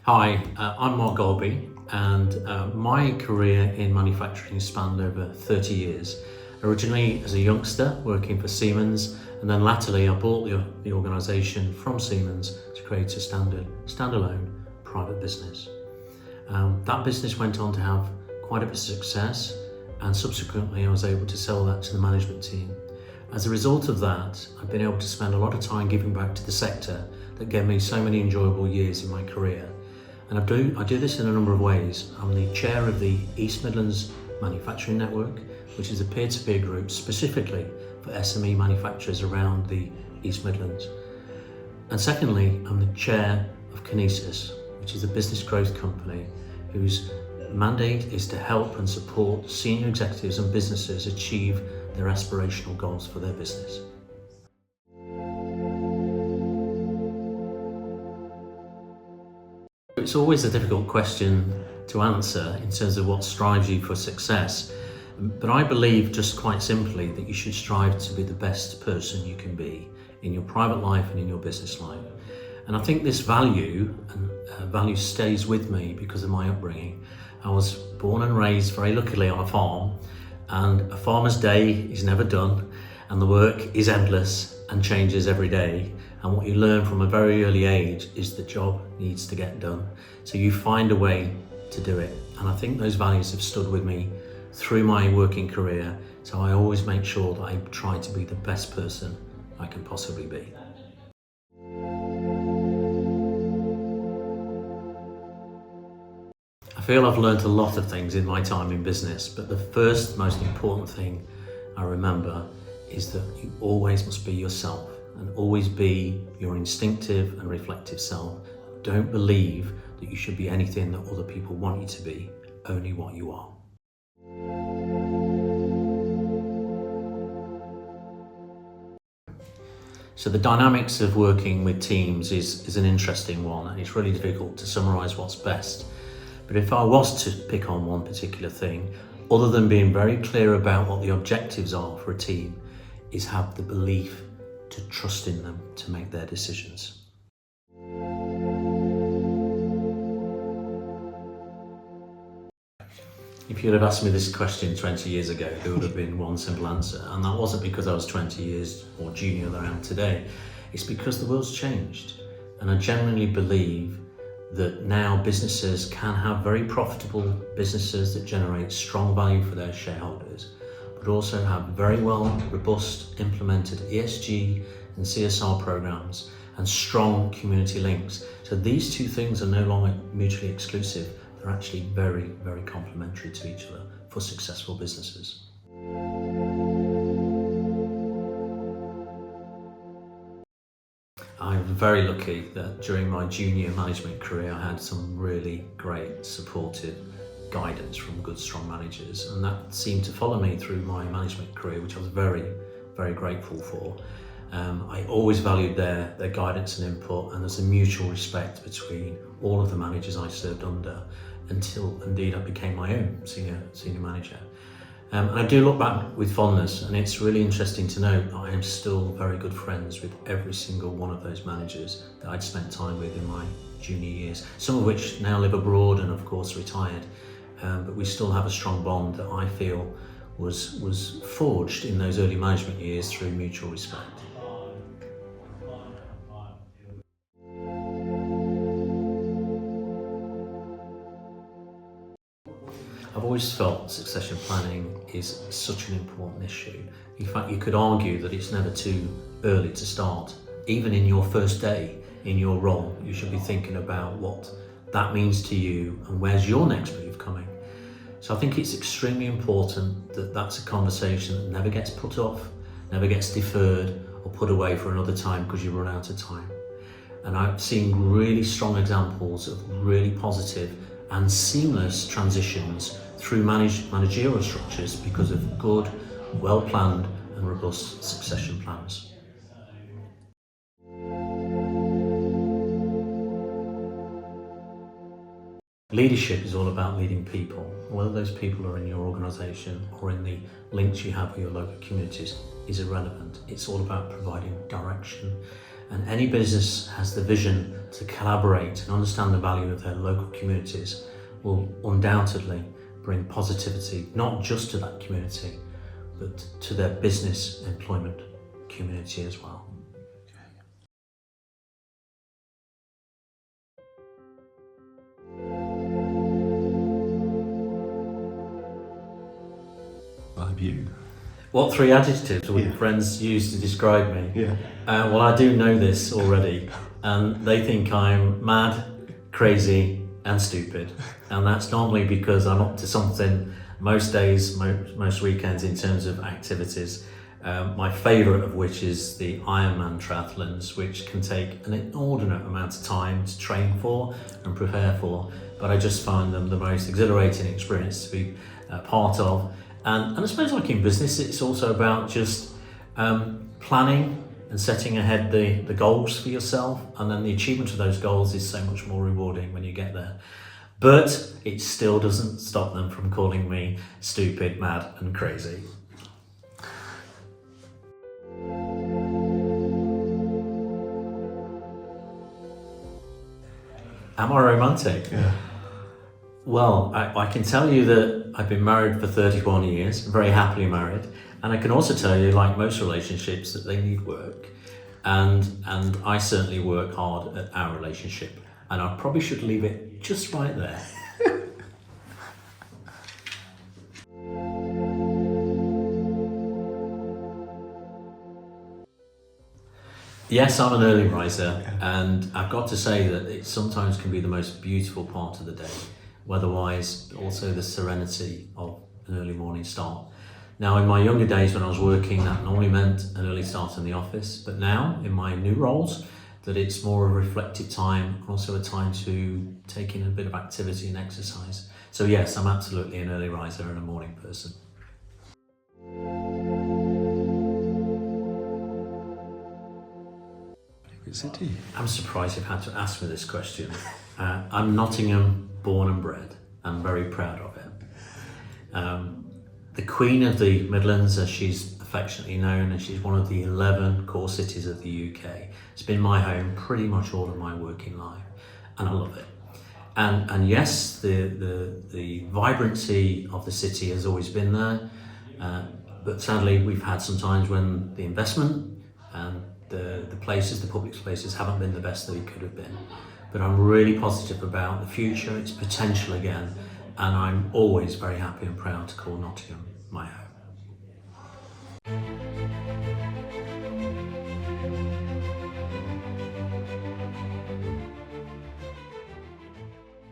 Hi, I'm Mark Goldby, and my career in manufacturing spanned over 30 years. Originally as a youngster working for Siemens, and then latterly I bought the organisation from Siemens to create a standalone private business. That business went on to have quite a bit of success, and subsequently I was able to sell that to the management team. As a result of that, I've been able to spend a lot of time giving back to the sector that gave me so many enjoyable years in my career. And I do this in a number of ways. I'm the chair of the East Midlands Manufacturing Network, which is a peer-to-peer group specifically for SME manufacturers around the East Midlands. And secondly, I'm the chair of Qinesis, which is a business growth company whose mandate is to help and support senior executives and businesses achieve their aspirational goals for their business. It's always a difficult question to answer in terms of what strives you for success, but I believe just quite simply that you should strive to be the best person you can be in your private life and in your business life. And I think this value stays with me because of my upbringing. I was born and raised very luckily on a farm, and a farmer's day is never done, and the work is endless and changes every day. And what you learn from a very early age is the job needs to get done. So you find a way to do it. And I think those values have stood with me through my working career. So I always make sure that I try to be the best person I can possibly be. I feel I've learned a lot of things in my time in business, but the first most important thing I remember is that you always must be yourself and always be your instinctive and reflective self. Don't believe that you should be anything that other people want you to be, only what you are. So the dynamics of working with teams is an interesting one, and it's really difficult to summarise what's best. But if I was to pick on one particular thing, other than being very clear about what the objectives are for a team, is have the belief to trust in them to make their decisions. If you'd have asked me this question 20 years ago, there would have been one simple answer, and that wasn't because I was 20 years more junior than I am today. It's because the world's changed, and I genuinely believe that now businesses can have very profitable businesses that generate strong value for their shareholders, but also have very well robust implemented ESG and CSR programs and strong community links. So these two things are no longer mutually exclusive. They're actually very, very complementary to each other for successful businesses. I'm very lucky that during my junior management career I had some really great supportive guidance from good, strong managers, and that seemed to follow me through my management career, which I was very, very grateful for. I always valued their guidance and input, and there's a mutual respect between all of the managers I served under until indeed I became my own senior manager. And I do look back with fondness, and it's really interesting to note that I am still very good friends with every single one of those managers that I'd spent time with in my junior years, some of which now live abroad and of course retired. But we still have a strong bond that I feel was forged in those early management years through mutual respect. I've always felt succession planning is such an important issue. In fact, you could argue that it's never too early to start. Even in your first day in your role, you should be thinking about what that means to you and where's your next move coming. So I think it's extremely important that that's a conversation that never gets put off, never gets deferred or put away for another time because you run out of time. And I've seen really strong examples of really positive and seamless transitions through managerial structures because of good, well-planned and robust succession plans. Leadership is all about leading people. Whether those people are in your organisation or in the links you have with your local communities is irrelevant. It's all about providing direction And any business has the vision to collaborate and understand the value of their local communities will undoubtedly bring positivity, not just to that community, but to their business employment community as well. You. What 3 adjectives would friends use to describe me? Yeah. Well, I do know this already, and they think I'm mad, crazy, and stupid. And that's normally because I'm up to something most days, most weekends in terms of activities. My favourite of which is the Ironman triathlons, which can take an inordinate amount of time to train for and prepare for, but I just find them the most exhilarating experience to be part of. And I suppose, like in business, it's also about just planning and setting ahead the goals for yourself, and then the achievement of those goals is so much more rewarding when you get there. But it still doesn't stop them from calling me stupid, mad, and crazy. Am I romantic? Yeah. Well, I can tell you that I've been married for 31 years, very happily married, and I can also tell you, like most relationships, that they need work, and I certainly work hard at our relationship, and I probably should leave it just right there. Yes, I'm an early riser, and I've got to say that it sometimes can be the most beautiful part of the day, weather-wise, but also the serenity of an early morning start. Now, in my younger days when I was working, that normally meant an early start in the office, but now, in my new roles, that it's more a reflective time, and also a time to take in a bit of activity and exercise. So yes, I'm absolutely an early riser and a morning person. City. I'm surprised you've had to ask me this question. I'm Nottingham born and bred. I'm very proud of it. The Queen of the Midlands, as she's affectionately known, and she's one of the 11 core cities of the UK. It's been my home pretty much all of my working life, and I love it. And yes, the vibrancy of the city has always been there, but sadly we've had some times when the investment and the public places haven't been the best that it could have been. But I'm really positive about the future, its potential again, and I'm always very happy and proud to call Nottingham my home.